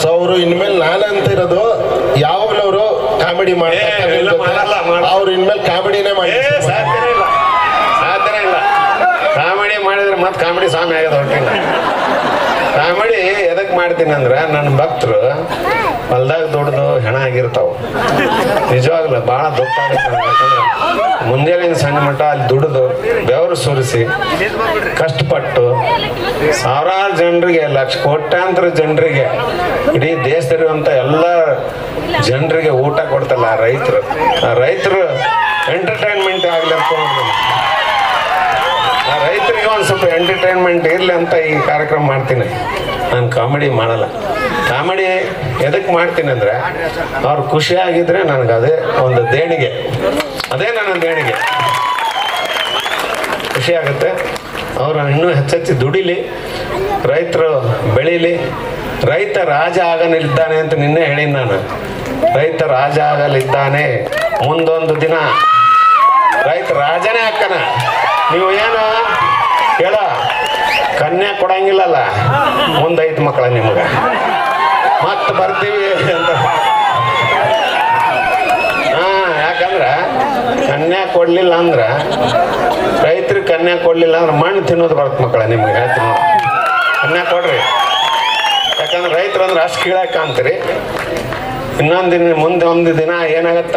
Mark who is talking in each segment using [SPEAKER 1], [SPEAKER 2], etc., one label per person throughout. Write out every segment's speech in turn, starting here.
[SPEAKER 1] So ಅವರು ಇನ್ಮೇಲೆ ನಾನಂತಿರೋದು ಯಾವಾಗ್ಲವರು comedy ಅವ್ರು ಇನ್ಮೇಲೆ ಕಾಮಿಡಿನೇ ಮಾಡಿ
[SPEAKER 2] ಸಾಧ್ಯನೇ ಇಲ್ಲ ಕಾಮಿಡಿ ಮಾಡಿದ್ರೆ ಮತ್ತೆ ಕಾಮಿಡಿ ಸ್ವಾಮಿ ಆಗೋದು ಹೊಟ್ಟಿನ. ಕಾಮಿಡಿ ಎದಕ್ ಮಾಡ್ತೀನಿ ಅಂದ್ರೆ ನನ್ನ ಭಕ್ತರು ಹೊಲ್ದಾಗ ದುಡ್ದು ಹೆಣ ಆಗಿರ್ತಾವ. ನಿಜವಾಗ್ಲು ಬಹಳ ದುಃಖ ಆಗುತ್ತೆ. ಯಾಕಂದ್ರೆ ಮುಂಜಾನೆ ಸಣ್ಣ ಮಟ್ಟ ಅಲ್ಲಿ ದುಡಿದು ಬೆವರು ಸುರಿಸಿ ಕಷ್ಟಪಟ್ಟು ಸಾವಿರಾರು ಜನರಿಗೆ, ಕೋಟ್ಯಾಂತರ ಜನರಿಗೆ, ಇಡೀ ದೇಶದಲ್ಲಿರುವಂತ ಎಲ್ಲ ಜನರಿಗೆ ಊಟ ಕೊಡ್ತಲ್ಲ ಆ ರೈತರು ಎಂಟರ್ಟೈನ್ಮೆಂಟ್ ಆಗ್ಲಿ ಅನ್ಕೊಂಡು ಆ ರೈತರಿಗೆ ಒಂದು ಸ್ವಲ್ಪ ಎಂಟರ್ಟೈನ್ಮೆಂಟ್ ಇರ್ಲಿ ಅಂತ ಈ ಕಾರ್ಯಕ್ರಮ ಮಾಡ್ತೀನಿ. ನಾನು ಕಾಮಿಡಿ ಮಾಡಲ್ಲ. ಕಾಮಿಡಿ ಎದಕ್ಕೆ ಮಾಡ್ತೀನಿ ಅಂದ್ರೆ ಅವ್ರು ಖುಷಿಯಾಗಿದ್ರೆ ನನಗೆ ಅದೇ ಒಂದು ದೇಣಿಗೆ, ಅದೇ ನನ್ನ ದೇಣಿಗೆ. ಖುಷಿ ಆಗುತ್ತೆ. ಅವರು ಇನ್ನೂ ಹೆಚ್ಚೆಚ್ಚು ದುಡಿಲಿ, ರೈತರು ಬೆಳೀಲಿ. ರೈತ ರಾಜ ಆಗಲಿದ್ದಾನೆ ಅಂತ ನಿನ್ನೆ ಹೇಳಿನಿ ನಾನು. ರೈತ ರಾಜ ಆಗಲಿದ್ದಾನೆ, ಮುಂದೊಂದು ದಿನ ರೈತ ರಾಜನೇ ಹಾಕನ. ನೀವು ಏನು ಹೇಳ ಕನ್ಯಾ ಕೊಡಂಗಿಲ್ಲಲ್ಲ, ಮುಂದೈದು ಮಕ್ಕಳ ನಿಮಗೆ ಮತ್ತೆ ಬರ್ತೀವಿ ಅಂತ. ಯಾಕಂದ್ರೆ ಕನ್ಯಾ ಕೊಡ್ಲಿಲ್ಲ ಅಂದ್ರ, ರೈತರಿಗೆ ಕನ್ಯಾ ಕೊಡ್ಲಿಲ್ಲ ಅಂದ್ರೆ ಮಣ್ಣು ತಿನ್ನೋದು ಬರುತ್ತೆ ಮಕ್ಕಳ ನಿಮ್ಗೆ. ಹೇಳ್ತೀನಿ, ಕನ್ಯಾ ಕೊಡ್ರಿ. ಯಾಕಂದ್ರೆ ರೈತರು ಅಂದ್ರೆ ಅಷ್ಟು ಕೀಳಾಕ ಅಂತೀರಿ. ಇನ್ನೊಂದು ದಿನ ಮುಂದೆ ಒಂದು ದಿನ ಏನಾಗತ್ತ,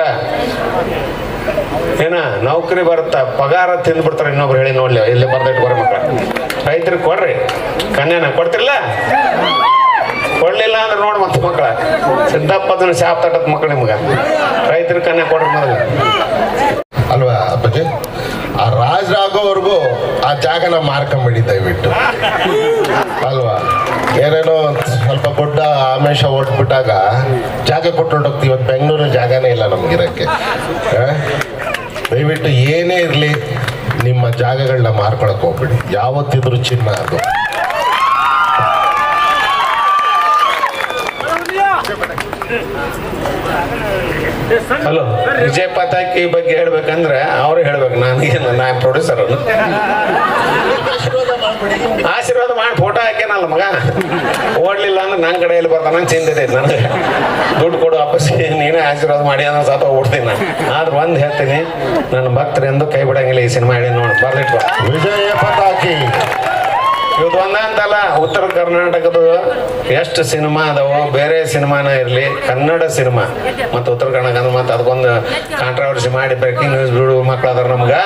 [SPEAKER 2] ನೌಕರಿ ಬರುತ್ತ, ಪಗಾರ ತಿಂದ್ಬಿಡ್ತಾರೆ ಇನ್ನೊಬ್ರು. ಹೇಳಿ ನೋಡ್ಲಿ, ಇಲ್ಲಿ ಬರ್ದಿಟ್ಕೊರಿ ಮಕ್ಕಳ. ರೈತರಿಗೆ ಕೊಡ್ರಿ ಕನ್ಯಾನ. ಕೊಡ್ತಿರ್ಲ, ಕೊಡ್ಲಿಲ್ಲ ಅಂದ್ರೆ ನೋಡ್ ಮತ್ತೆ ಮಕ್ಕಳ ಸಿದ್ದಪ್ಪದನ್ನ ಶಾಪ್ ತಟ್ಟದ ಮಕ್ಕಳು ನಿಮ್ಗ. ರೈತರಿಗೆ ಕನ್ಯಾ ಕೊಡ್ರಿ ಮೊದಲು
[SPEAKER 1] ಅಲ್ವಾ ಅಪ್ಪಾಜಿ? ಆ ರಾಜರಾಗೋವರೆಗೂ ಆ ಜಾಗನ ಮಾರ್ಕೊಂಬಿಡಿ ದಯವಿಟ್ಟು, ಅಲ್ವಾ? ಏನೇನೋ ಸ್ವಲ್ಪ ದೊಡ್ಡ ಆಮೇಶ ಓಟ್ಬಿಟ್ಟಾಗ ಜಾಗ ಕೊಟ್ಟು ಹೊರಟೋಗ್ತೀವಿ. ಇವತ್ತು ಬೆಂಗಳೂರು ಜಾಗನೇ ಇಲ್ಲ ನಮ್ಗಿರಕ್ಕೆ. ದಯವಿಟ್ಟು ಏನೇ ಇರಲಿ ನಿಮ್ಮ ಜಾಗಗಳನ್ನ ಮಾರ್ಕೊಳಕ್ ಹೋಗ್ಬಿಡಿ. ಯಾವತ್ತಿದ್ರು ಚಿನ್ನ ಅದು.
[SPEAKER 2] ಹಲೋ, ವಿಜಯ್ ಪತಾಕಿ ಬಗ್ಗೆ ಹೇಳ್ಬೇಕಂದ್ರೆ ಅವ್ರು ಹೇಳ್ಬೇಕು, ನಾ ಪ್ರೊಡ್ಯೂಸರ್. ಆಶೀರ್ವಾದ ಮಾಡಿ ಫೋಟೋ ಹಾಕ್ಯಾನಲ್ಲ ಮಗ. ಓಡ್ಲಿಲ್ಲ ಅಂದ್ರೆ ನನ್ನ ಕಡೆಯಲ್ಲಿ ಬರ್ತಾನ ಚಿಂತೆ ನನಗೆ. ದುಡ್ಡು ಕೊಡು ವಾಪಸ್, ನೀನೇ ಆಶೀರ್ವಾದ ಮಾಡಿ ಅನ್ನೋ ಸಾತ ಓಡ್ತೀನಿ ನಾನು. ಆದ್ರೆ ಒಂದ್ ಹೇಳ್ತೀನಿ, ನನ್ನ ಭಕ್ತರು ಎಂದು ಕೈ ಬಿಡಂಗಿಲ್ಲ. ಈ ಸಿನಿಮಾ ಹೇಳಿ ನೋಡಿ, ಬರ್ಲಿಟ್ಟು
[SPEAKER 1] ವಿಜಯ ಪತಾಕಿ.
[SPEAKER 2] ಇವತ್ತು ಒಂದಂತಲ್ಲ, ಉತ್ತರ ಕರ್ನಾಟಕದ ಎಷ್ಟು ಸಿನಿಮಾ ಅದಾವೋ, ಬೇರೆ ಸಿನಿಮಾನ ಇರಲಿ, ಕನ್ನಡ ಸಿನಿಮಾ ಮತ್ತು ಉತ್ತರ ಕರ್ನಾಟಕ ಮತ್ತೆ ಅದಕ್ಕೊಂದು ಕಾಂಟ್ರವರ್ಸಿ ಮಾಡಿ ಬ್ರೇಕಿಂಗ್ ನ್ಯೂಸ್ ಬಿಡು ಮಕ್ಳು ಅದಾರ ನಮ್ಗ.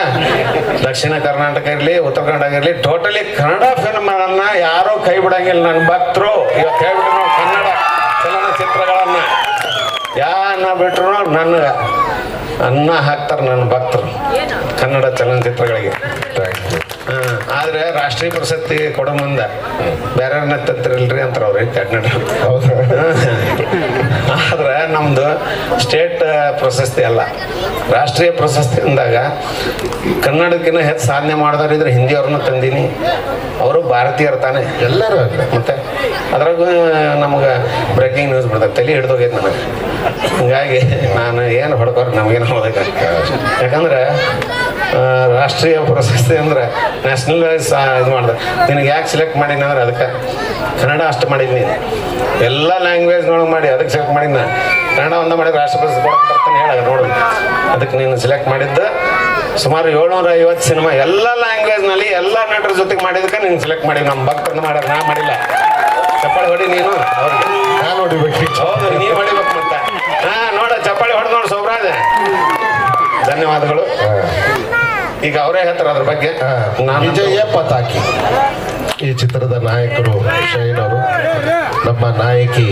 [SPEAKER 2] ದಕ್ಷಿಣ ಕರ್ನಾಟಕ ಇರಲಿ, ಉತ್ತರ ಕರ್ನಾಟಕ ಇರಲಿ, ಟೋಟಲಿ ಕನ್ನಡ ಫಿಲ್ಮನ್ನ ಯಾರೂ ಕೈ ಬಿಡಂಗಿಲ್ಲ. ನನ್ನ ಭಕ್ತರು ಇವತ್ತು ಹೇಳ್ಬಿಟ್ರು, ಕನ್ನಡ ಚಲನಚಿತ್ರಗಳನ್ನ ಯಾರನ್ನ ಬಿಟ್ರು ನನಗೆ ಅನ್ನ ಹಾಕ್ತಾರೆ ನನ್ನ ಭಕ್ತರು ಕನ್ನಡ ಚಲನಚಿತ್ರಗಳಿಗೆ. ಆದ್ರೆ ರಾಷ್ಟ್ರೀಯ ಪ್ರಶಸ್ತಿ ಕೊಡೋ ಮುಂದ ಬೇರೆಯವ್ರನ್ನ ತತ್ತಿರಲ್ರಿ ಅಂತಾರ ಅವ್ರಿ ಕನ್ನಡ. ಆದ್ರೆ ನಮ್ದು ಸ್ಟೇಟ್ ಪ್ರಶಸ್ತಿ ಅಲ್ಲ, ರಾಷ್ಟ್ರೀಯ ಪ್ರಶಸ್ತಿ ಅಂದಾಗ ಕನ್ನಡಕ್ಕಿಂತ ಹೆಚ್ಚು ಸಾಧನೆ ಮಾಡಿದವ್ರು ಇದ್ರೆ ಹಿಂದಿಯವ್ರನ್ನ ತಂದೀನಿ. ಅವರು ಭಾರತೀಯರು ತಾನೆ ಎಲ್ಲರೂ. ಮತ್ತೆ ಅದ್ರಾಗ ನಮ್ಗೆ ಬ್ರೇಕಿಂಗ್ ನ್ಯೂಸ್ ಬಿಡ್ತಾರೆ, ತಲೆ ಹಿಡ್ದೋಗೈತೆ ನನಗೆ. ಹಂಗಾಗಿ ನಾನು ಏನು ಹೊಡ್ಕೋರು ನಮಗೇನು ಹೋದಾಗ. ಯಾಕಂದ್ರೆ ರಾಷ್ಟ್ರೀಯ ಪ್ರಶಸ್ತಿ ಅಂದ್ರೆ ನ್ಯಾಷನಲ್ ಇದು ಮಾಡ್ದೆ. ನಿನಗೆ ಯಾಕೆ ಸೆಲೆಕ್ಟ್ ಮಾಡೀನಿ ಅಂದ್ರೆ ಅದಕ್ಕೆ ಕನ್ನಡ ಅಷ್ಟು ಮಾಡಿದ್ನಿ. ಎಲ್ಲ ಲ್ಯಾಂಗ್ವೇಜ್ನೊಳಗೆ ಮಾಡಿ ಅದಕ್ಕೆ ಸೆಲೆಕ್ಟ್ ಮಾಡಿದ್ನ. ಕನ್ನಡ ಒಂದ ಮಾಡಿ ರಾಷ್ಟ್ರ ಪ್ರಶಸ್ತಿ ಕೊಡಕ್ಕೆ ಬರ್ತಾನೆ ಹೇಳ ನೋಡು. ಅದಕ್ಕೆ ನೀನು ಸೆಲೆಕ್ಟ್ ಮಾಡಿದ್ದು ಸುಮಾರು 750 ಸಿನಿಮಾ ಎಲ್ಲ ಲ್ಯಾಂಗ್ವೇಜ್ನಲ್ಲಿ ಎಲ್ಲ ನಟರ ಜೊತೆಗೆ ಮಾಡಿದಕ್ಕೆ ನೀನು ಸೆಲೆಕ್ಟ್ ಮಾಡಿ. ನಮ್ಮ ಭಕ್ತರನ್ನ ಮಾಡ್ಯಾರ, ನಾ ಮಾಡಿಲ್ಲ. ಚಪ್ಪಾಳಿ ಹೊಡಿ ನೀನು ಅವ್ರಿಗೆ.
[SPEAKER 1] ನಾನು ಹೊಡಿಬೇಕು.
[SPEAKER 2] ಹೌದು, ನೀನು ಹೊಡಿಬೇಕು ಮತ್ತೆ. ನೋಡ ಚಪ್ಪಾಳಿ ಹೊಡೆದು ನೋಡು ಸೌಭ್ರಾಜ್. ಧನ್ಯವಾದಗಳು. ಈಗ ಅವರೇ ಹೇಳ್ತಾರೆ ಅದ್ರ ಬಗ್ಗೆ.
[SPEAKER 1] ವಿಜಯ ಪತಾಕಿ ಈ ಚಿತ್ರದ ನಾಯಕರು ಶೈನ್ ಅವರು. ನಮ್ಮ ನಾಯಕಿ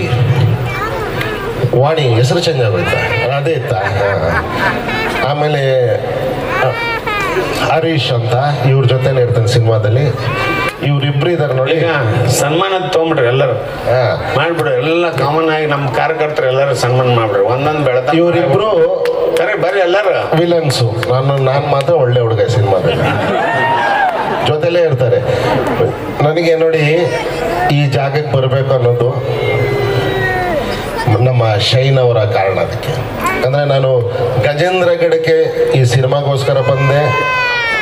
[SPEAKER 1] ವಾಣಿ ಹೆಸರು ಚೇಂಜ್ ಆಗೋಯ್ತಾ? ಅದೇ ಇತ್ತ. ಆಮೇಲೆ ಹರೀಶ್ ಅಂತ ಇವ್ರ ಜೊತೆನೆ ಇರ್ತಾನೆ ಸಿನಿಮಾದಲ್ಲಿ. ಇವ್ರಿಬ್ರು ಇದಾರೆ ನೋಡಿ.
[SPEAKER 2] ಈಗ ಸನ್ಮಾನ ತಗೊಂಡ್ಬಿಡ್ರಿ ಎಲ್ಲರೂ, ಮಾಡ್ಬಿಡ್ರಿ. ಎಲ್ಲ ಕಾಮನ್ ಆಗಿ ನಮ್ಮ ಕಾರ್ಯಕರ್ತರು ಎಲ್ಲರೂ ಸನ್ಮಾನ ಮಾಡ್ಬಿಡ್ರಿ. ಒಂದೊಂದು ಬೆಳೆದ
[SPEAKER 1] ಇವ್ರಿಬ್ರು
[SPEAKER 2] ಕರೆ ಬರ್ರಿ ಎಲ್ಲರೂ
[SPEAKER 1] ವಿಲನ್ಸು. ನಾನು ಮಾತ್ರ ಒಳ್ಳೆ ಹುಡುಗ ಸಿನಿಮಾದಲ್ಲಿ ಜೊತೆಲೇ ಇರ್ತಾರೆ. ನನಗೆ ನೋಡಿ ಈ ಜಾಗಕ್ಕೆ ಬರಬೇಕು ಅನ್ನೋದು ನಮ್ಮ ಶೈನ್ ಅವರ ಕಾರಣ. ಅದಕ್ಕೆ ಅಂದರೆ ನಾನು ಗಜೇಂದ್ರಗಡಕ್ಕೆ ಈ ಸಿನಿಮಾಗೋಸ್ಕರ ಬಂದೆ.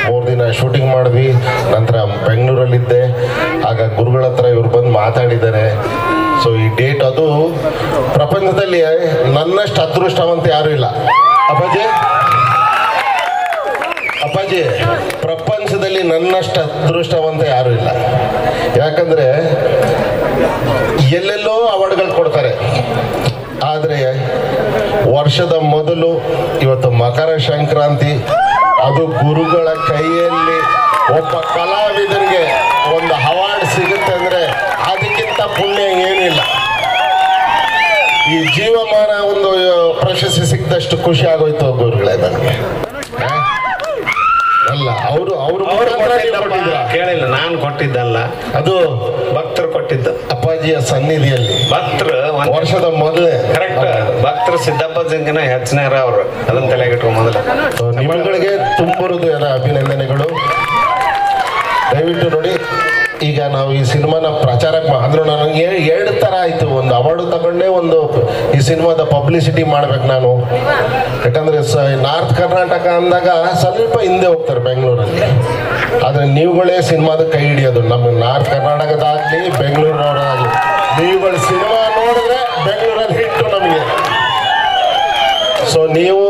[SPEAKER 1] 3 ದಿನ ಶೂಟಿಂಗ್ ಮಾಡಿದ್ವಿ. ನಂತರ ಬೆಂಗಳೂರಲ್ಲಿದ್ದೆ. ಆಗ ಗುರುಗಳ ಹತ್ರ ಇವ್ರು ಬಂದು ಮಾತಾಡಿದ್ದಾರೆ. ಸೊ ಈ ಡೇಟ್ ಅದು ಪ್ರಪಂಚದಲ್ಲಿ ನನ್ನಷ್ಟು ಅದೃಷ್ಟವಂತ ಯಾರು ಇಲ್ಲ. ಅಪ್ಪಾಜಿ ಅಪ್ಪಾಜಿ, ಪ್ರಪಂಚದಲ್ಲಿ ನನ್ನಷ್ಟು ಅದೃಷ್ಟವಂತ ಯಾರು ಇಲ್ಲ. ಯಾಕಂದ್ರೆ ಎಲ್ಲೆಲ್ಲೋ ಅವಾರ್ಡ್ಗಳು ಕೊಡ್ತಾರೆ, ಆದರೆ ವರ್ಷದ ಮೊದಲು ಇವತ್ತು ಮಕರ ಸಂಕ್ರಾಂತಿ, ಅದು ಗುರುಗಳ ಕೈಯಲ್ಲಿ ಒಬ್ಬ ಕಲಾವಿದನಿಗೆ ಒಂದು ಅವಾರ್ಡ್ ಸಿಗುತ್ತೆ ಅಂದ್ರೆ ಅದಕ್ಕಿಂತ ಪುಣ್ಯ ಏನಿಲ್ಲ. ಈ ಜೀವಮಾನ ಒಂದು ಪ್ರಶಸ್ತಿ ಸಿಕ್ಕದಷ್ಟು ಖುಷಿ ಆಗೋಯ್ತು ಗುರುಗಳೇ ನನಗೆ. ಅಲ್ಲ, ಅವರು
[SPEAKER 2] ಕೇಳಿಲ್ಲ, ನಾನು ಕೊಟ್ಟಿದ್ದಲ್ಲ,
[SPEAKER 1] ಅದು
[SPEAKER 2] ಭಕ್ತರು ಕೊಟ್ಟಿದ್ದು
[SPEAKER 1] ಅಪ್ಪಾಜಿಯ ಸನ್ನಿಧಿಯಲ್ಲಿ.
[SPEAKER 2] ಭಕ್ತರು
[SPEAKER 1] ವರ್ಷದ ಮೊದಲೇ
[SPEAKER 2] ಕರೆಕ್ಟ್, ಭಕ್ತರು ಸಿದ್ದಪ್ಪ ಸಿಂಗನ ಹೆಚ್ಚಿನಾರ ಅವರು, ಅದನ್ನ ತಲೆಗಿಟ್ಕೊಂಡು ಮೊದಲು.
[SPEAKER 1] ನಿಮ್ಮಗಳಿಗೆ ತುಂಬರುದು ಎಲ್ಲ ಅಭಿನಂದನೆಗಳು. ದಯವಿಟ್ಟು ನೋಡಿ, ಈಗ ನಾವು ಈ ಸಿನಿಮಾನ ಪ್ರಚಾರಕ್ಕೆ ಅಂದ್ರೂ ನನಗೆ ಎರಡು ಥರ ಆಯಿತು. ಒಂದು ಅವಾರ್ಡು ತಗೊಂಡೇ ಒಂದು ಈ ಸಿನಿಮಾದ ಪಬ್ಲಿಸಿಟಿ ಮಾಡ್ಬೇಕು ನಾನು. ಯಾಕಂದರೆ ನಾರ್ತ್ ಕರ್ನಾಟಕ ಅಂದಾಗ ಸ್ವಲ್ಪ ಹಿಂದೆ ಹೋಗ್ತಾರೆ ಬೆಂಗಳೂರಲ್ಲಿ. ಆದರೆ ನೀವುಗಳೇ ಸಿನಿಮಾದ ಕೈ ಹಿಡಿಯೋದು. ನಮ್ಮ ನಾರ್ತ್ ಕರ್ನಾಟಕದಾಗಲಿ ಬೆಂಗಳೂರವರಾಗಲಿ, ನೀವುಗಳು ಸಿನಿಮಾ ನೋಡಿದ್ರೆ ಬೆಂಗಳೂರಲ್ಲಿ ಹಿಟ್ಟು ನಮಗೆ. ಸೊ ನೀವು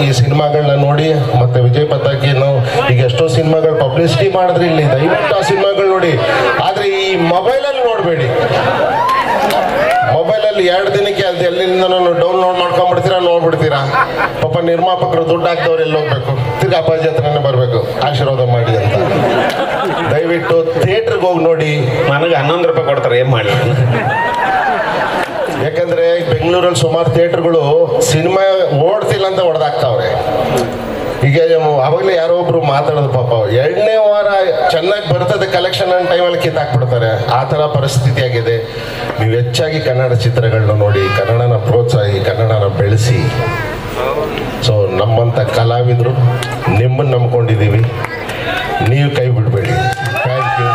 [SPEAKER 1] ಈ ಸಿನಿಮಾಗಳನ್ನ ನೋಡಿ, ಮತ್ತೆ ವಿಜಯ್ ಪತಾಕಿ ನಾವು ಈಗ ಎಷ್ಟೋ ಸಿನಿಮಾಗಳು ಪಬ್ಲಿಸಿಟಿ ಮಾಡಿದ್ರೆ ಇಲ್ಲಿ, ದಯವಿಟ್ಟು ಆ ಸಿನಿಮಾಗಳು ನೋಡಿ. ಆದರೆ ಈ ಮೊಬೈಲಲ್ಲಿ ನೋಡಬೇಡಿ. ಮೊಬೈಲಲ್ಲಿ 2 ದಿನಕ್ಕೆ ಅದು ಎಲ್ಲಿಂದ ಡೌನ್ಲೋಡ್ ಮಾಡ್ಕೊಂಡ್ಬಿಡ್ತೀರಾ, ನೋಡ್ಬಿಡ್ತೀರಾ. ಪಾಪ ನಿರ್ಮಾಪಕರು ದುಡ್ಡು ಹಾಕ್ದವ್ರು ಎಲ್ಲಿ ಹೋಗ್ಬೇಕು, ತಿರ್ಗಿ ಅಪ್ಪಾಜಿ ಹತ್ರನೇ ಬರಬೇಕು ಆಶೀರ್ವಾದ ಮಾಡಿ ಅಂತ. ದಯವಿಟ್ಟು ಥಿಯೇಟ್ರಿಗೆ ಹೋಗಿ ನೋಡಿ.
[SPEAKER 2] ನನಗೆ 11 ರೂಪಾಯಿ ಕೊಡ್ತಾರೆ, ಏನ್ ಮಾಡಿ.
[SPEAKER 1] ಯಾಕಂದ್ರೆ ಬೆಂಗಳೂರಲ್ಲಿ ಸುಮಾರು ಥಿಯೇಟರ್ಗಳು ಸಿನಿಮಾ ಓಡ್ತಿಲ್ಲ ಅಂತ ಹೊಡೆದಾಕ್ತಾವ್ರೆ. ಈಗ ಅವಾಗಲೇ ಯಾರೋ ಒಬ್ರು ಮಾತಾಡೋದು, ಪಾಪ 2ನೇ ವಾರ ಚೆನ್ನಾಗಿ ಬರ್ತದೆ ಕಲೆಕ್ಷನ್ ಅನ್ನೋ ಟೈಮಲ್ಲಿ ಕಿತ್ತಾಕ್ಬಿಡ್ತಾರೆ. ಆ ಥರ ಪರಿಸ್ಥಿತಿ ಆಗಿದೆ. ನೀವು ಹೆಚ್ಚಾಗಿ ಕನ್ನಡ ಚಿತ್ರಗಳನ್ನ ನೋಡಿ, ಕನ್ನಡನ ಪ್ರೋತ್ಸಾಹಿ, ಕನ್ನಡನ ಬೆಳೆಸಿ. ಸೊ ನಮ್ಮಂಥ ಕಲಾವಿದರು ನಿಮ್ಮನ್ನು ನಂಬ್ಕೊಂಡಿದ್ದೀವಿ, ನೀವು ಕೈ ಬಿಡಬೇಡಿ. Thank you.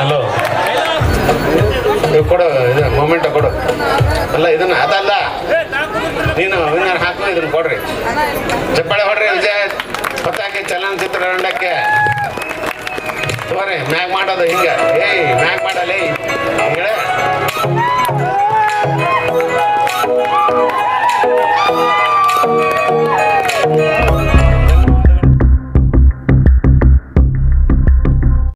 [SPEAKER 2] ಹಲೋ, ಕೊಡು, ಇದು ಮೊಮೆಂಟ್ ಕೊಡು. ಅಲ್ಲ ಇದನ್ನ ಅದಲ್ಲ, ನೀನು ವಿನ್ನರ್ ಹಾಕು, ಇದನ್ನ ಕೊಡ್ರಿ. ಚಪ್ಪಾಳೆ ಹೊಡ್ರಿ ವಿಜಯ್ ಪತಾಕಿ ಚಲನಚಿತ್ರ ರಂಡಕ್ಕೆ. ತಗೋರಿ, ಮ್ಯಾಗ್ ಮಾಡೋದು ಹಿಂಗೆ. ಏಯ್ ಮ್ಯಾಗ್ ಮಾಡಲ್ಲ, ಹಿಂಗೆ